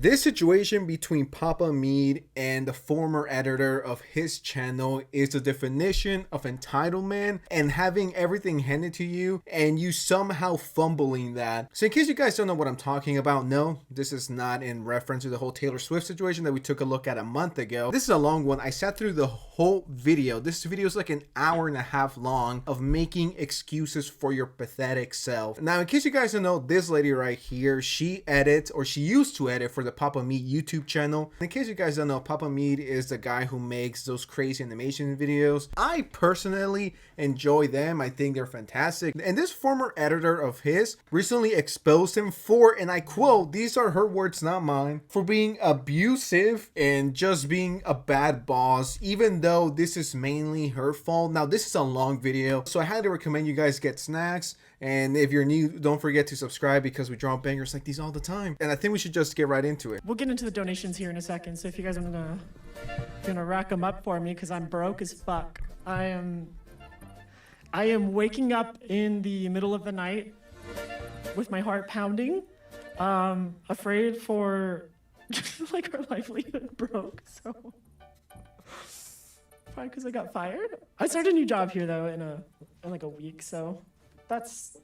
This situation between Papa Mead and the former editor of his channel is the definition of entitlement and having everything handed to you and you somehow fumbling that. So in case you guys don't know what I'm talking about, no, this is not in reference to the whole Taylor Swift situation that we took a look at a month ago. This is a long one. I sat through the whole video. This video is like an hour and a half long of making excuses for your pathetic self. Now, in case you guys don't know, this lady right here, she edits, or she used to edit for the Papa Mead YouTube channel. In case you guys don't know, Papa Mead is the guy who makes those crazy animation videos. I personally enjoy them. I think they're fantastic. And this former editor of his recently exposed him for, and I quote, these are her words, not mine, for being abusive and just being a bad boss, even though this is mainly her fault. Now, this is a long video, so I highly recommend you guys get snacks. And if you're new, don't forget to subscribe because we drop bangers like these all the time. And I think we should just get right into it. We'll get into the donations here in a second. So if you guys are gonna rack them up for me, because I'm broke as fuck. I am waking up in the middle of the night with my heart pounding, afraid for like our livelihood broke. So probably because I got fired. I started a new job here though in like a week, so that's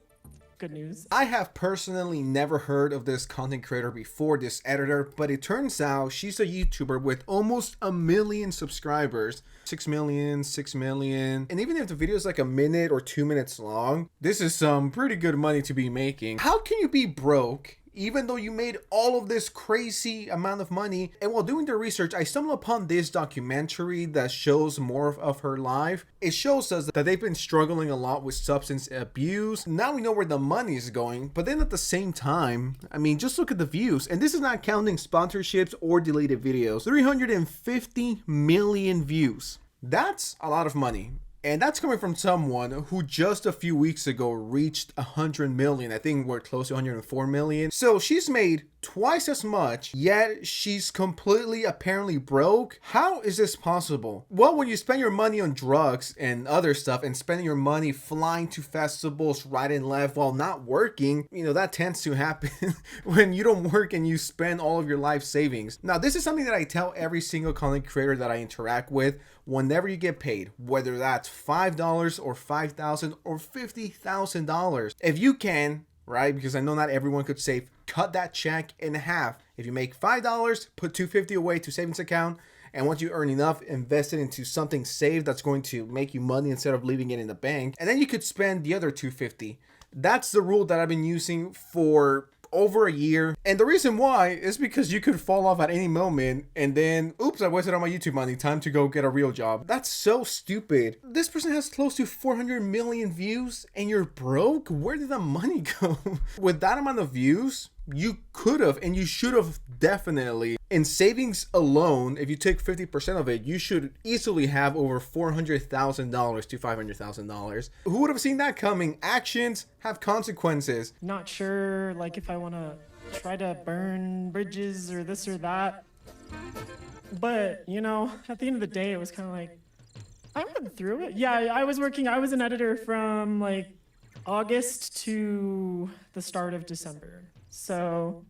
good news. I have personally never heard of this content creator before, this editor, but it turns out she's a YouTuber with almost 1 million subscribers. 6 million, 6 million. And even if the video is like a minute or 2 minutes long, this is some pretty good money to be making. How can you be broke even though you made all of this crazy amount of money? And while doing the research, I stumbled upon this documentary that shows more of her life. It shows us that they've been struggling a lot with substance abuse. Now we know where the money is going, but then at the same time, I mean, just look at the views. And this is not counting sponsorships or deleted videos. 350 million views. That's a lot of money. And that's coming from someone who just a few weeks ago reached 100 million. I think we're close to 104 million. So she's made twice as much, yet she's completely apparently broke. How is this possible? Well, when you spend your money on drugs and other stuff and spending your money flying to festivals right and left while not working, you know, that tends to happen when you don't work and you spend all of your life savings. Now, this is something that I tell every single content creator that I interact with. Whenever you get paid, whether that's $5 or $5,000 or $50,000, if you can, right? Because I know not everyone could save, cut that check in half. If you make $5, put $250 away to savings account. And once you earn enough, invest it into something safe that's going to make you money instead of leaving it in the bank. And then you could spend the other $250. That's the rule that I've been using for over a year. And the reason why is because you could fall off at any moment and then, oops, I wasted all my YouTube money. Time to go get a real job. That's so stupid. This person has close to 400 million views and you're broke? Where did the money go? With that amount of views, you could have and you should have definitely, in savings alone, if you take 50% of it, you should easily have over $400,000 to $500,000. Who would have seen that coming? Actions have consequences. Not sure, like, if I want to try to burn bridges or this or that. But, you know, at the end of the day, it was kind of like, I went through it. Yeah, I was an editor from like August to the start of December. So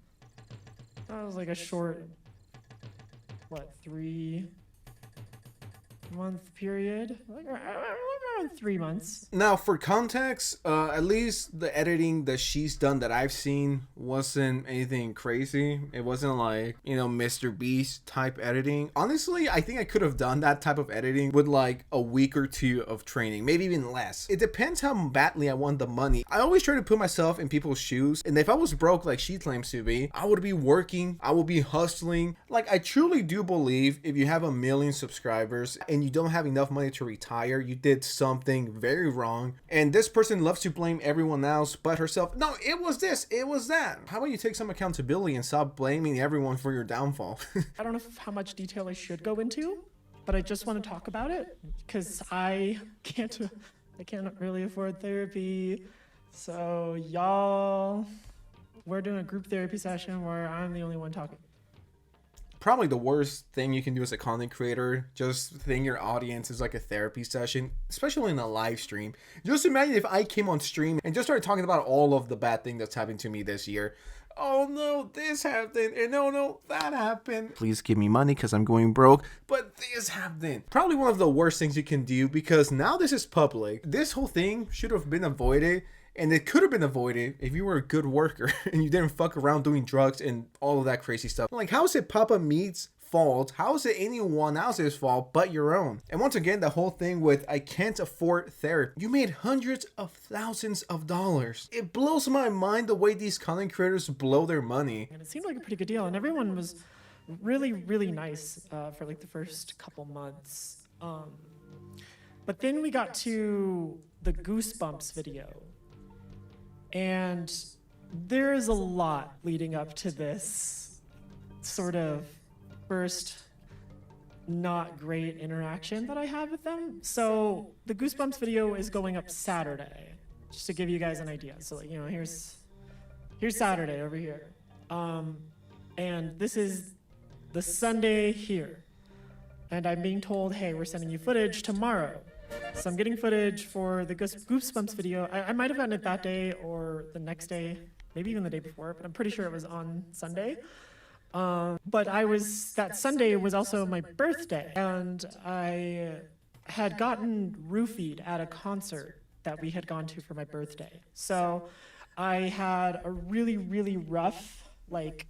that was like a short, 3-month period, like around 3 months. Now, for context, at least the editing that she's done that I've seen wasn't anything crazy. It wasn't like, you know, Mr. Beast type editing. Honestly, I think I could have done that type of editing with like a week or two of training, maybe even less. It depends how badly I want the money. I always try to put myself in people's shoes, and if I was broke like she claims to be, I would be working, I would be hustling. Like, I truly do believe if you have 1 million subscribers and you don't have enough money to retire, you did something very wrong. And this person loves to blame everyone else but herself. No, it was this, it was that. How about you take some accountability and stop blaming everyone for your downfall? I don't know how much detail I should go into, but I just want to talk about it because I can't really afford therapy. So y'all, we're doing a group therapy session where I'm the only one talking. Probably the worst thing you can do as a content creator, just think your audience is like a therapy session, especially in a live stream. Just imagine if I came on stream and just started talking about all of the bad thing that's happened to me this year. oh no, this happened, and no, that happened. Please give me money because I'm going broke. But this happened. Probably one of the worst things you can do, because now this is public. This whole thing should have been avoided, and it could have been avoided if you were a good worker and you didn't fuck around doing drugs and all of that crazy stuff. Like, how is it Papa Meat's fault? How is it anyone else's fault but your own? And once again, the whole thing with I can't afford therapy. You made hundreds of thousands of dollars. It blows my mind the way these content creators blow their money. And it seemed like a pretty good deal, and everyone was really, really nice for like the first couple months. But then we got to the Goosebumps video, and there is a lot leading up to this sort of first not great interaction that I had with them. So the Goosebumps video is going up Saturday, just to give you guys an idea. So, like, you know, here's Saturday over here, and this is the Sunday here, and I'm being told, hey, we're sending you footage tomorrow. So I'm getting footage for the Goosebumps video. I might have gotten it that day or the next day, maybe even the day before, but I'm pretty sure it was on Sunday. But that Sunday was also my birthday, and I had gotten roofied at a concert that we had gone to for my birthday. So I had a really, really rough, like,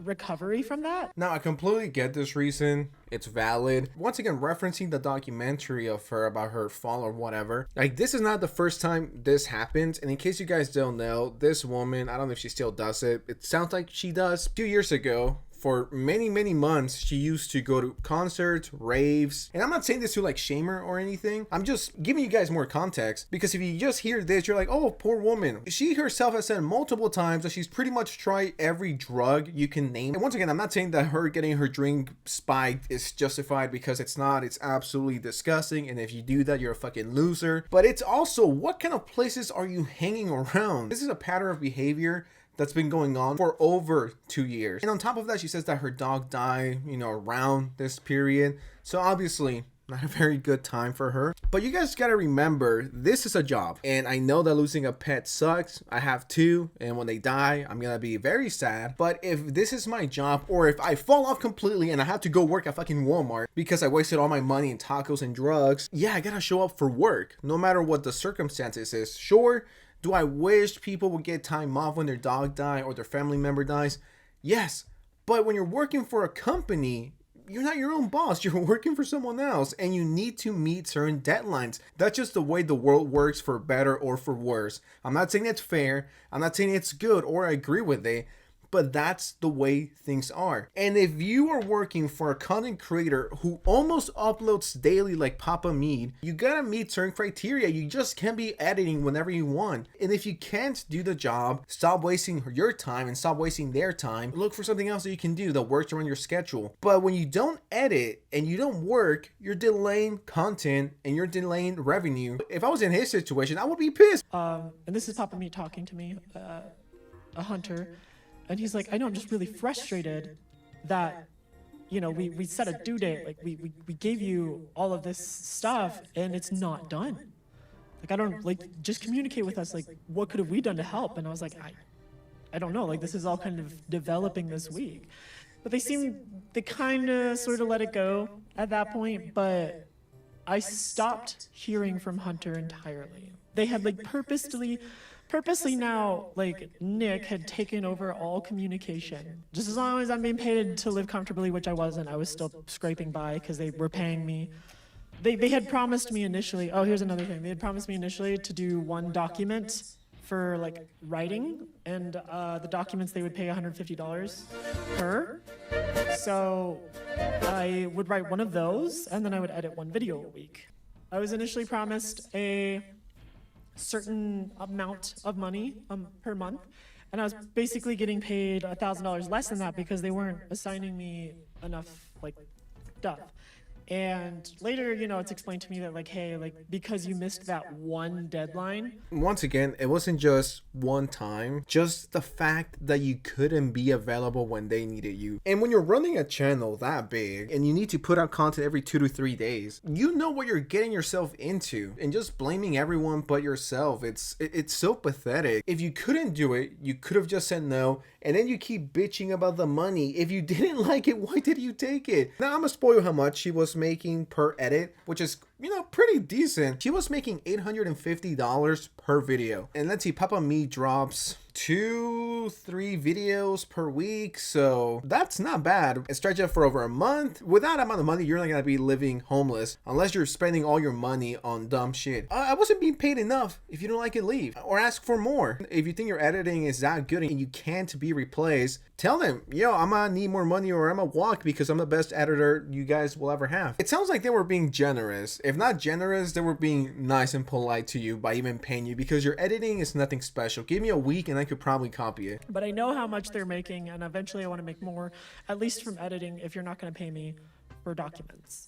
recovery from that. Now, I completely get this reason. It's valid. Once again, referencing the documentary of her about her fall or whatever. Like, this is not the first time this happens. And in case you guys don't know, this woman, I don't know if she still does it. It sounds like she does. 2 years ago, for many, many months, she used to go to concerts, raves. And I'm not saying this to like shame her or anything. I'm just giving you guys more context, because if you just hear this, you're like, oh, poor woman. She herself has said multiple times that she's pretty much tried every drug you can name. And once again, I'm not saying that her getting her drink spiked is justified, because it's not. It's absolutely disgusting. And if you do that, you're a fucking loser. But it's also, what kind of places are you hanging around? This is a pattern of behavior that's been going on for over 2 years. And on top of that, she says that her dog died, you know, around this period. So obviously, not a very good time for her. But you guys gotta remember, this is a job. And I know that losing a pet sucks. I have two, and when they die, I'm gonna be very sad. But if this is my job, or if I fall off completely and I have to go work at fucking Walmart because I wasted all my money in tacos and drugs, yeah, I gotta show up for work, no matter what the circumstances is. Sure, do I wish people would get time off when their dog dies or their family member dies? Yes. But when you're working for a company, you're not your own boss. You're working for someone else, and you need to meet certain deadlines. That's just the way the world works, for better or for worse. I'm not saying it's fair. I'm not saying it's good or I agree with it. But that's the way things are. And if you are working for a content creator who almost uploads daily like Papa Mead, you gotta meet certain criteria. You just can't be editing whenever you want. And if you can't do the job, stop wasting your time and stop wasting their time. Look for something else that you can do that works around your schedule. But when you don't edit and you don't work, you're delaying content and you're delaying revenue. If I was in his situation, I would be pissed. And this is Papa Meat talking to me, a hunter. And he's like, I know, I'm just really frustrated that, you know, we set a due date. Like, we gave you all of this stuff and it's not done. Like, I don't, like, just communicate with us. Like, what could have we done to help? And I was like, I don't know. Like, this is all kind of developing this week. But they kind of sort of let it go at that point. But I stopped hearing from Hunter entirely. They had, like, purposely now, like, Nick had taken over all communication. Just as long as I'm being paid to live comfortably, which I wasn't, I was still scraping by because they were paying me. They had promised me initially, oh, here's another thing. They had promised me initially to do one document for, like, writing, and the documents they would pay $150 per. So I would write one of those, and then I would edit one video a week. I was initially promised a certain amount of money per month, and I was basically getting paid $1,000 less than that because they weren't assigning me enough, like, stuff. And later, you know, it's explained to me that like, hey, like because you missed that one deadline. Once again, it wasn't just one time, just the fact that you couldn't be available when they needed you. And when you're running a channel that big and you need to put out content every 2 to 3 days, you know what you're getting yourself into. And just blaming everyone but yourself, it's so pathetic. If you couldn't do it, you could have just said no, and then you keep bitching about the money. If you didn't like it, why did you take it? Now I'm gonna spoil how much she was making per edit, which is, you know, pretty decent. She was making $850 per video. And let's see, Papa Me drops 2-3 videos per week, so that's not bad. It stretches out for over a month. With that amount of money, you're not gonna be living homeless unless you're spending all your money on dumb shit. I wasn't being paid enough. If you don't like it, leave or ask for more. If you think your editing is that good and you can't be replaced, tell them, yo, I'm gonna need more money or I'm gonna walk because I'm the best editor you guys will ever have. It sounds like they were being generous. If not generous, they were being nice and polite to you by even paying you because your editing is nothing special. Give me a week and I could probably copy it. But I know how much they're making, and eventually I want to make more, at least from editing, if you're not going to pay me for documents.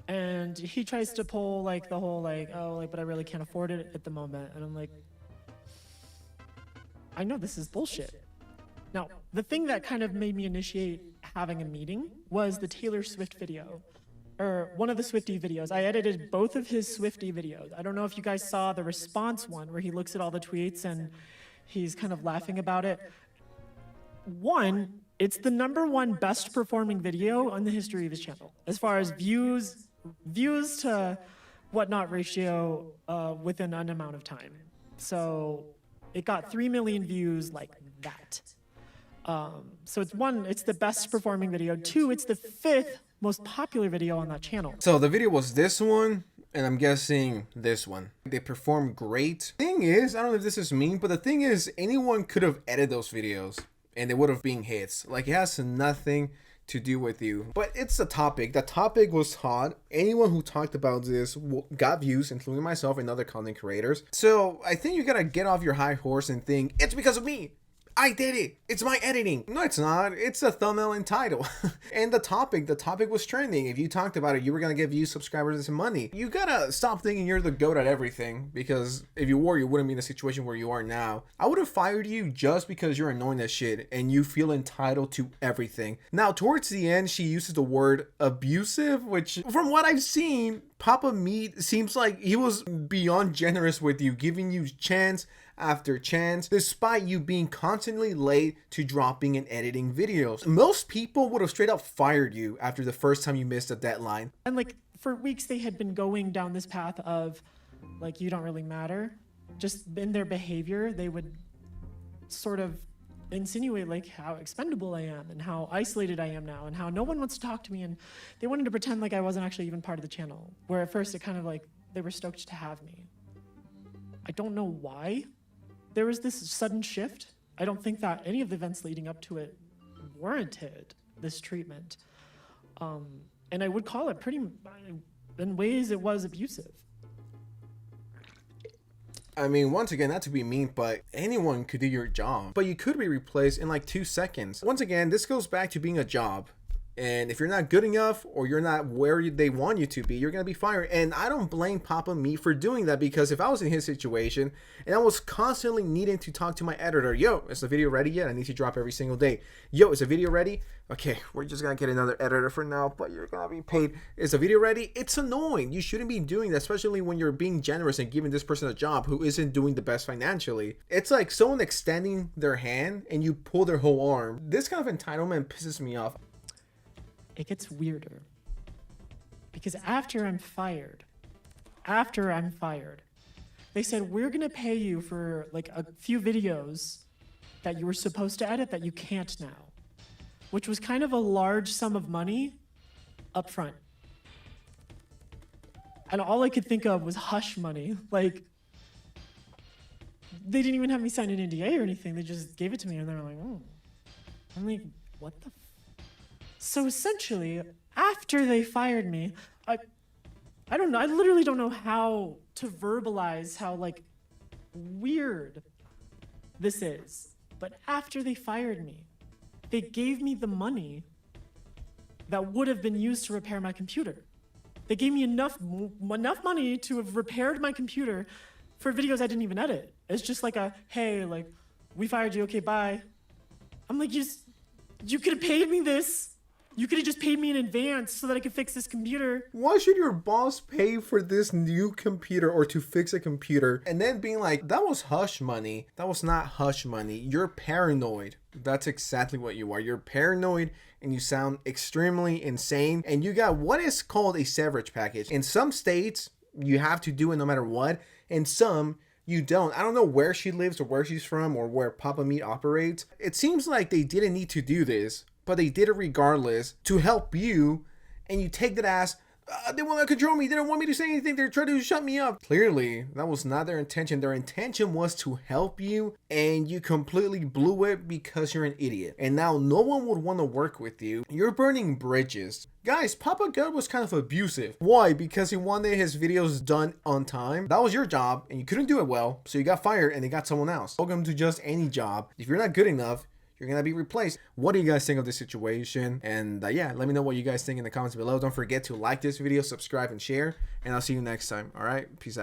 And he tries to pull like the whole like, oh, like, but I really can't afford it at the moment. And I'm like, I know this is bullshit. Now, the thing that kind of made me initiate having a meeting was the Taylor Swift video. Or one of the Swiftie videos. I edited both of his Swiftie videos. I don't know if you guys saw the response one where he looks at all the tweets and he's kind of laughing about it. One, it's the #1 best performing video on the history of his channel. As far as views to whatnot ratio within an amount of time. So it got 3 million views like that. So it's the best performing video. 2, it's the 5th most popular video on that channel. So the video was this one, and I'm guessing this one. They performed great. Thing is, I don't know if this is mean, but the thing is, anyone could have edited those videos and they would have been hits. Like, it has nothing to do with you. But it's the topic. The topic was hot. Anyone who talked about this got views, including myself and other content creators. So I think you gotta get off your high horse and think, it's because of me. I did it. It's my editing. No, it's not. It's a thumbnail and title. And the topic was trending. If you talked about it, you were going to give views, subscribers, and some money. You got to stop thinking you're the GOAT at everything, because if you were, you wouldn't be in the situation where you are now. I would have fired you just because you're annoying as shit and you feel entitled to everything. Now, towards the end, she uses the word abusive, which from what I've seen, Papa Meat seems like he was beyond generous with you, giving you chance after chance, despite you being constantly late to dropping and editing videos. Most people would have straight up fired you after the first time you missed a deadline. And like for weeks they had been going down this path of like, you don't really matter. Just in their behavior, they would sort of insinuate like how expendable I am and how isolated I am now and how no one wants to talk to me, and they wanted to pretend like I wasn't actually even part of the channel, where at first it kind of like they were stoked to have me. I don't know why there was this sudden shift. I don't think that any of the events leading up to it warranted this treatment. And I would call it pretty, in ways it was abusive. I mean, once again, not to be mean, but anyone could do your job. But you could be replaced in like 2 seconds. Once again, this goes back to being a job. And if you're not good enough or you're not where they want you to be, you're going to be fired. And I don't blame Papa Me for doing that, because if I was in his situation and I was constantly needing to talk to my editor, yo, is the video ready yet? I need to drop every single day. Yo, is the video ready? Okay, we're just going to get another editor for now, but you're going to be paid. Is the video ready? It's annoying. You shouldn't be doing that, especially when you're being generous and giving this person a job who isn't doing the best financially. It's like someone extending their hand and you pull their whole arm. This kind of entitlement pisses me off. It gets weirder, because after I'm fired, they said, we're gonna pay you for like a few videos that you were supposed to edit that you can't now, which was kind of a large sum of money up front. And all I could think of was hush money. Like, they didn't even have me sign an NDA or anything. They just gave it to me and they were like, oh. I'm like, what the So essentially, after they fired me, I don't know, I literally don't know how to verbalize how like weird this is. But after they fired me, they gave me the money that would have been used to repair my computer. They gave me enough money to have repaired my computer for videos I didn't even edit. It's just like a, hey, like, we fired you, okay, bye. I'm like, you could have paid me this. You could have just paid me in advance so that I could fix this computer. Why should your boss pay for this new computer or to fix a computer and then being like, that was hush money? That was not hush money. You're paranoid. That's exactly what you are. You're paranoid and you sound extremely insane. And you got what is called a severance package. In some states, you have to do it no matter what. In some, you don't. I don't know where she lives or where she's from or where Papa Meat operates. It seems like they didn't need to do this, but they did it regardless to help you, and you take that as, they want to control me, they don't want me to say anything, they're trying to shut me up. Clearly, that was not their intention. Their intention was to help you, and you completely blew it because you're an idiot. And now no one would want to work with you. You're burning bridges. Guys, Papa God was kind of abusive. Why? Because he wanted his videos done on time. That was your job, and you couldn't do it well, so you got fired and they got someone else. Welcome to just any job. If you're not good enough, you're gonna be replaced. What do you guys think of this situation? And yeah, let me know what you guys think in the comments below. Don't forget to like this video, subscribe, and share. And I'll see you next time. All right, peace out.